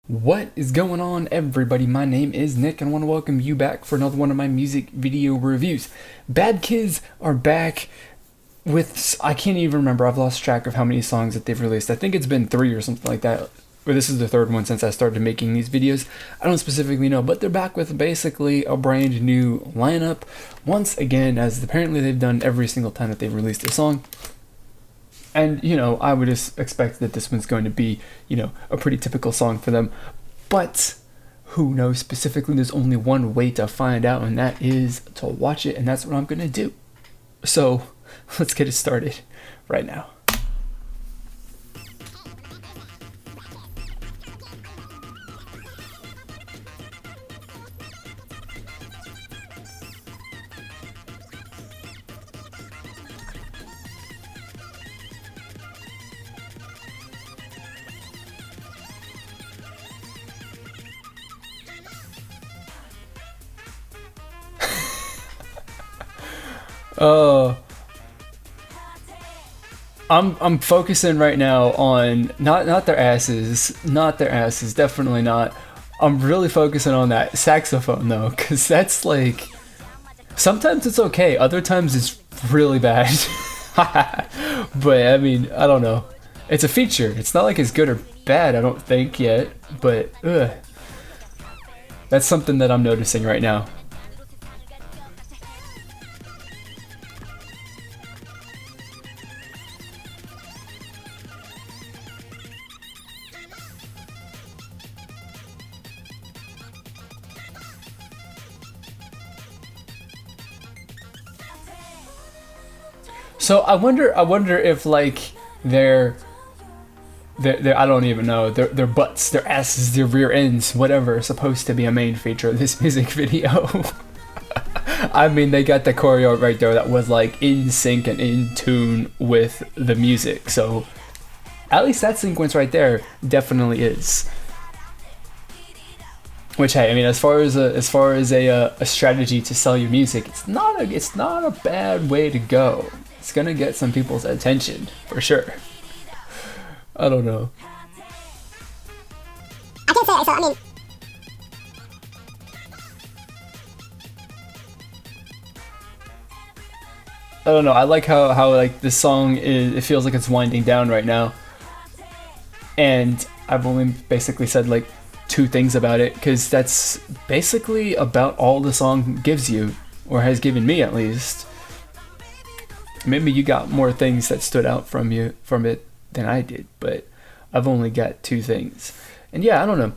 What is going on, everybody? My name is Nick, and I want to welcome you back for another one of my music video reviews. Badkiz are back with, I can't even remember, I've lost track of how many songs that they've released. I think it's been 3 or something like that, or this is the third one since I started making these videos. I don't specifically know, but they're back with basically a brand new lineup once again, as apparently they've done every single time that they've released a song. And, I would just expect that this one's going to be, a pretty typical song for them. But who knows specifically? There's only one way to find out, and that is to watch it, and that's what I'm going to do. So let's get it started right now. Uh, I'm focusing right now on not their asses, definitely not. I'm really focusing on that saxophone though, cause that's like sometimes it's okay, other times it's really bad. But I mean, I don't know. It's a feature. It's not like it's good or bad, I don't think yet, but that's something that I'm noticing right now. So I wonder if like their I don't even know, their butts, their asses, their rear ends, whatever, is supposed to be a main feature of this music video. I mean, they got the choreo right there that was like in sync and in tune with the music. So at least that sequence right there definitely is. Which, hey, I mean, as far as a strategy to sell your music, it's not a bad way to go. It's gonna get some people's attention for sure. I don't know. I can't say I saw. I mean, I don't know. I like how like this song is. It feels like it's winding down right now, and I've only basically said like 2 things about it because that's basically about all the song gives you, or has given me at least. Maybe you got more things that stood out from it than I did, but I've only got 2 things. And yeah, I don't know.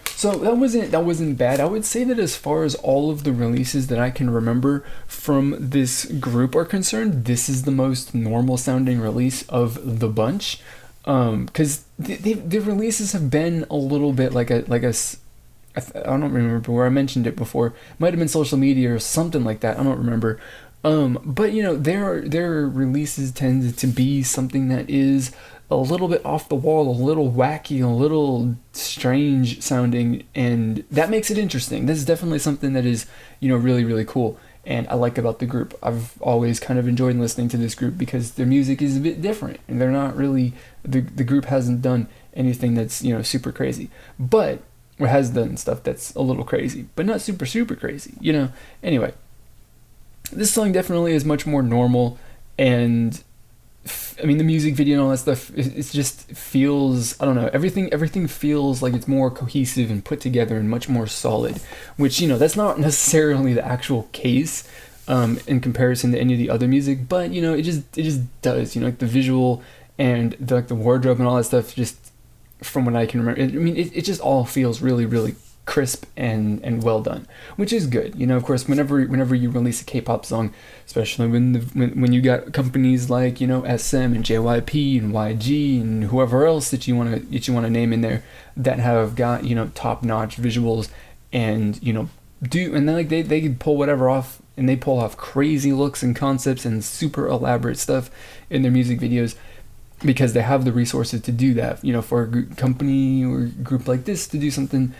So that wasn't bad. I would say that as far as all of the releases that I can remember from this group are concerned, this is the most normal sounding release of the bunch. Because the releases have been a little bit I don't remember where I mentioned it before. Might have been social media or something like that. I don't remember. But their releases tend to be something that is a little bit off the wall, a little wacky, a little strange sounding, and that makes it interesting. This is definitely something that is, really, really cool, and I like about the group. I've always kind of enjoyed listening to this group because their music is a bit different, and they're not really, the group hasn't done anything that's, super crazy, but, or has done stuff that's a little crazy, but not super, super crazy, Anyway. This song definitely is much more normal, and I mean the music video and all that stuff. It just feels, I don't know. Everything feels like it's more cohesive and put together and much more solid. Which that's not necessarily the actual case in comparison to any of the other music, but it just does. Like the visual and the wardrobe and all that stuff. Just from what I can remember, it just all feels really, really crisp and well done, which is good. Of course, whenever you release a K-pop song, especially when you got companies like SM and JYP and YG and whoever else that you want to name in there that have got top-notch visuals and and then they pull whatever off, and they pull off crazy looks and concepts and super elaborate stuff in their music videos, because they have the resources to do that. For a company or group like this to do something,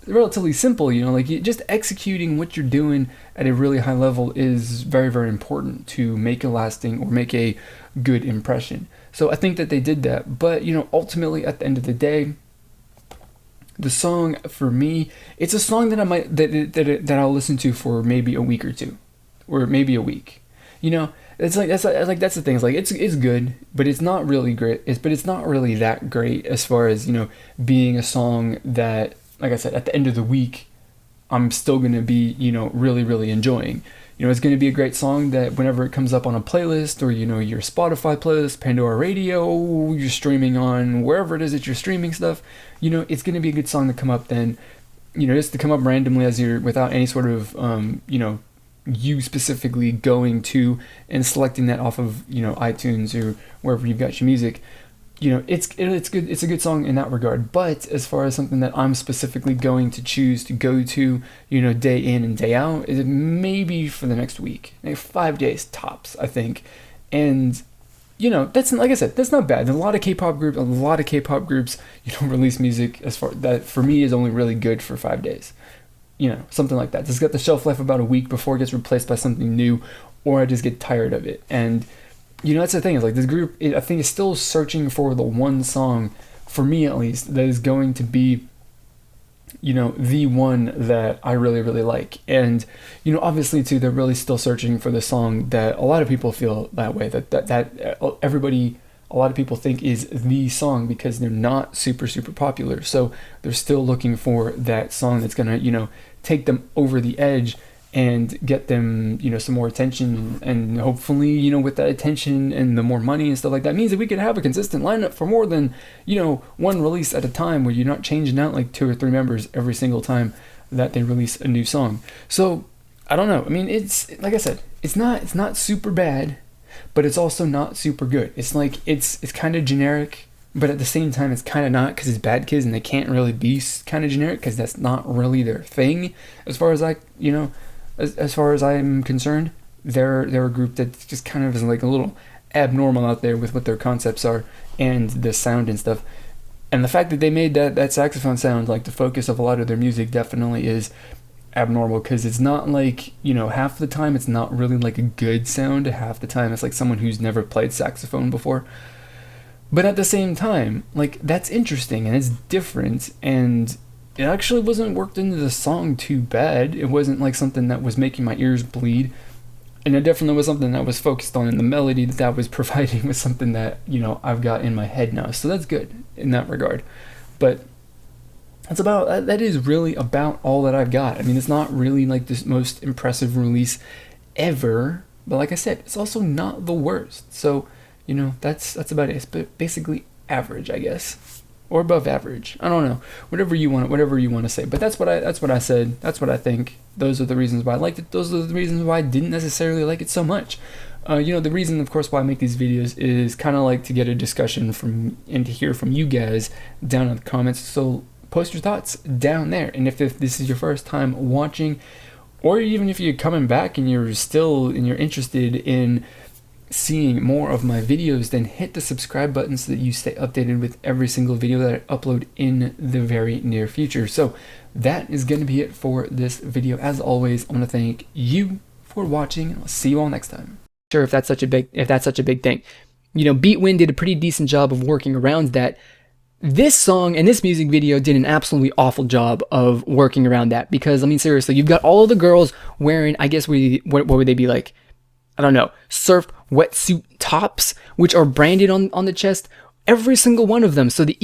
relatively simple, just executing what you're doing at a really high level is very, very important to make a lasting or make a good impression. So I think that they did that. But, ultimately at the end of the day, the song for me, it's a song that I might that I'll listen to for maybe a week or two, or maybe a week. You know, it's like that's the thing. It's like it's good, but it's not really great. But it's not really that great as far as, you know, being a song that, like I said, at the end of the week, I'm still gonna be, you know, really enjoying. You know, it's going to be a great song that whenever it comes up on a playlist, or, you know, your Spotify playlist, Pandora Radio, you're streaming on wherever it is that you're streaming stuff, you know, it's going to be a good song to come up then, you know, just to come up randomly as you're, without any sort of, you know, you specifically going to and selecting that off of, you know, iTunes or wherever you've got your music. You know, it's good. It's a good song in that regard. But as far as something that I'm specifically going to choose to go to, you know, day in and day out, is maybe for the next week, like 5 days tops, I think. And, you know, that's, like I said, that's not bad. There's a lot of K-pop groups, you know, release music as far that for me is only really good for 5 days. You know, something like that. It's got the shelf life about a week before it gets replaced by something new, or I just get tired of it. And, you know, that's the thing, is like this group, I think, is still searching for the one song, for me at least, that is going to be, you know, the one that I really like. And, you know, obviously too, they're really still searching for the song that a lot of people feel that way, that everybody, a lot of people think is the song, because they're not super popular. So they're still looking for that song that's gonna, you know, take them over the edge and get them, you know, some more attention. And hopefully, you know, with that attention and the more money and stuff like that, means that we could have a consistent lineup for more than, you know, one release at a time, where you're not changing out like 2 or 3 members every single time that they release a new song. So I don't know. I mean, it's, like I said, it's not super bad, but it's also not super good. It's like, it's kind of generic, but at the same time, it's kind of not, because it's Badkiz, and they can't really be kind of generic, because that's not really their thing, as far as as far as I'm concerned. They're a group that just kind of is like a little abnormal out there with what their concepts are and the sound and stuff. And the fact that they made that saxophone sound like the focus of a lot of their music definitely is abnormal, because it's not like, you know, half the time it's not really like a good sound. Half the time it's like someone who's never played saxophone before. But at the same time, like, that's interesting and it's different, and it actually wasn't worked into the song too bad. It wasn't like something that was making my ears bleed, and it definitely was something that was focused on in the melody that was providing with something that, you know, I've got in my head now. So that's good in that regard. But that is really about all that I've got. I mean, it's not really like this most impressive release ever, but like I said, it's also not the worst. So, you know, that's about it. It's basically average, I guess, or above average. I don't know. Whatever you want to say. But that's what I said. That's what I think. Those are the reasons why I liked it. Those are the reasons why I didn't necessarily like it so much. You know, the reason, of course, why I make these videos is kind of like to get a discussion from and to hear from you guys down in the comments. So post your thoughts down there. And if this is your first time watching, or even if you're coming back and you're interested in seeing more of my videos, then hit the subscribe button so that you stay updated with every single video that I upload in the very near future. So that is going to be it for this video. As always, I want to thank you for watching, and I'll see you all next time. Sure, if that's such a big thing. You know, Beatwin did a pretty decent job of working around that. This song and this music video did an absolutely awful job of working around that, because, I mean, seriously, you've got all of the girls wearing, I guess, what would they be like? I don't know, surf wetsuit tops, which are branded on the chest, every single one of them. So the